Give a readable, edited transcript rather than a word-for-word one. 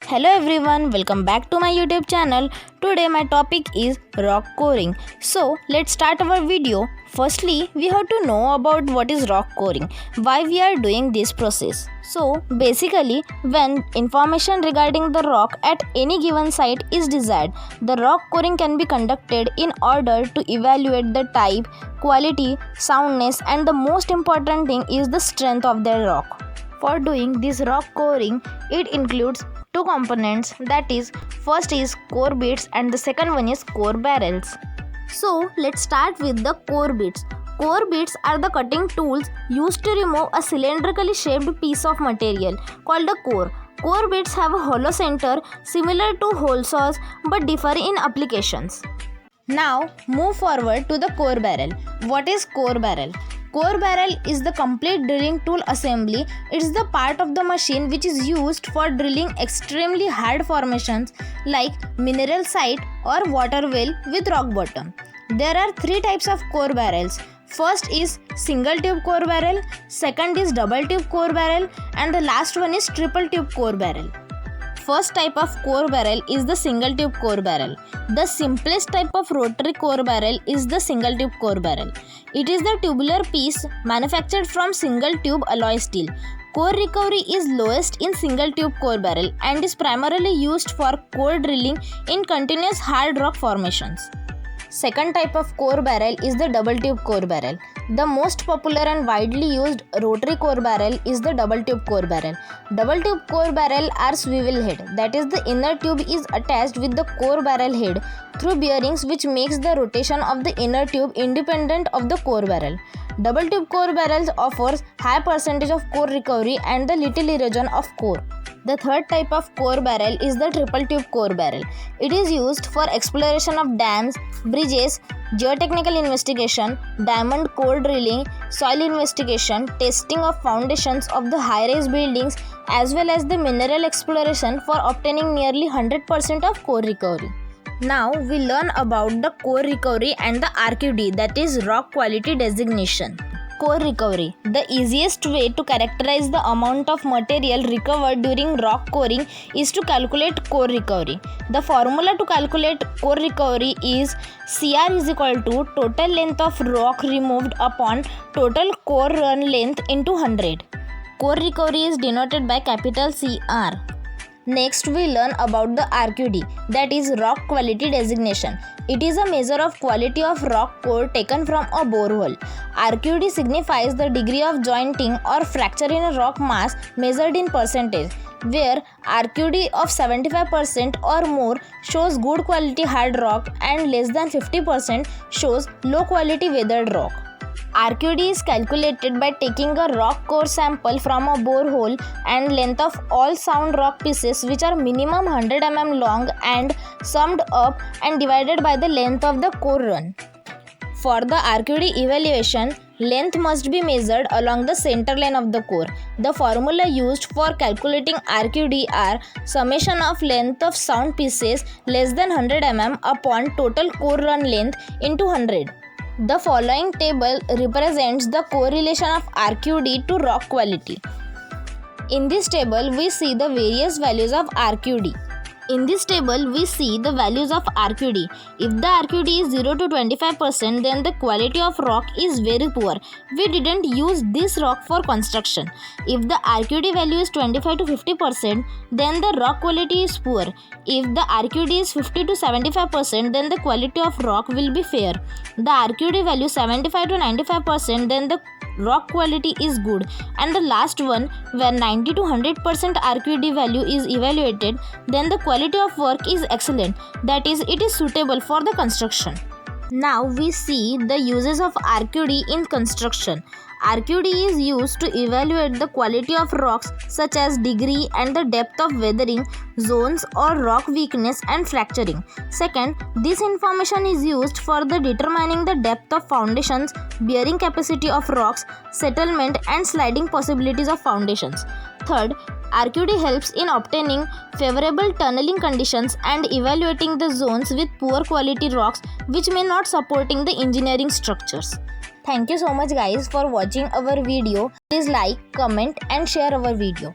Hello everyone, welcome back to my YouTube channel. Today my topic is rock coring. So let's start our video. Firstly, we have to know about what is rock coring, why we are doing this process. So basically, when information regarding the rock at any given site is desired, the rock coring can be conducted in order to evaluate the type, quality, soundness, and the most important thing is the strength of the rock. For doing this rock coring, it includes two components, that is, first is core bits and the second one is core barrels. So let's start with the core bits. Core bits are the cutting tools used to remove a cylindrically shaped piece of material called a core. Core bits have a hollow center similar to hole saws but differ in applications. Now move forward to the core barrel. What is core barrel? Core barrel is the complete drilling tool assembly. It is the part of the machine which is used for drilling extremely hard formations like mineral site or water well with rock bottom. There are three types of core barrels. First is single tube core barrel, second is double tube core barrel, and the last one is triple tube core barrel. First type of core barrel is the single tube core barrel. The simplest type of rotary core barrel is the single tube core barrel. It is the tubular piece manufactured from single tube alloy steel. Core recovery is lowest in single tube core barrel and is primarily used for core drilling in continuous hard rock formations. Second type of core barrel is the double tube core barrel. The most popular and widely used rotary core barrel is the double tube core barrel. Double tube core barrel are swivel head, that is, the inner tube is attached with the core barrel head through bearings which makes the rotation of the inner tube independent of the core barrel. Double tube core barrels offers high percentage of core recovery and the little erosion of core. The third type of core barrel is the triple tube core barrel. It is used for exploration of dams, bridges, geotechnical investigation, diamond core drilling, soil investigation, testing of foundations of the high-rise buildings, as well as the mineral exploration for obtaining nearly 100% of core recovery. Now we learn about the core recovery and the RQD, that is rock quality designation. Core recovery. The easiest way to characterize the amount of material recovered during rock coring is to calculate core recovery. The formula to calculate core recovery is CR is equal to total length of rock removed upon total core run length into 100. Core recovery is denoted by capital CR. Next we learn about the RQD, that is rock quality designation. It is a measure of quality of rock core taken from a borehole. RQD signifies the degree of jointing or fracture in a rock mass measured in percentage, where RQD of 75% or more shows good quality hard rock and less than 50% shows low quality weathered rock. RQD is calculated by taking a rock core sample from a borehole and length of all sound rock pieces which are minimum 100 mm long and summed up and divided by the length of the core run. For the RQD evaluation, length must be measured along the center line of the core. The formula used for calculating RQD are summation of length of sound pieces less than 100 mm upon total core run length into 100. The following table represents the correlation of RQD to rock quality. In this table, we see the various values of RQD. In this table, we see the values of RQD. If the RQD is 0 to 25%, then the quality of rock is very poor. We didn't use this rock for construction. If the RQD value is 25 to 50%, then the rock quality is poor. If the RQD is 50 to 75%, then the quality of rock will be fair. The RQD value 75 to 95%, then the rock quality is good, and the last one, where 90 to 100% RQD value is evaluated, then the quality of work is excellent, that is, it is suitable for the construction. Now we see the uses of RQD in construction. RQD is used to evaluate the quality of rocks such as degree and the depth of weathering, zones or rock weakness and fracturing. Second, this information is used for the determining the depth of foundations, bearing capacity of rocks, settlement and sliding possibilities of foundations. Third, RQD helps in obtaining favorable tunneling conditions and evaluating the zones with poor quality rocks which may not supporting the engineering structures. Thank you so much guys for watching our video. Please like, comment and share our video.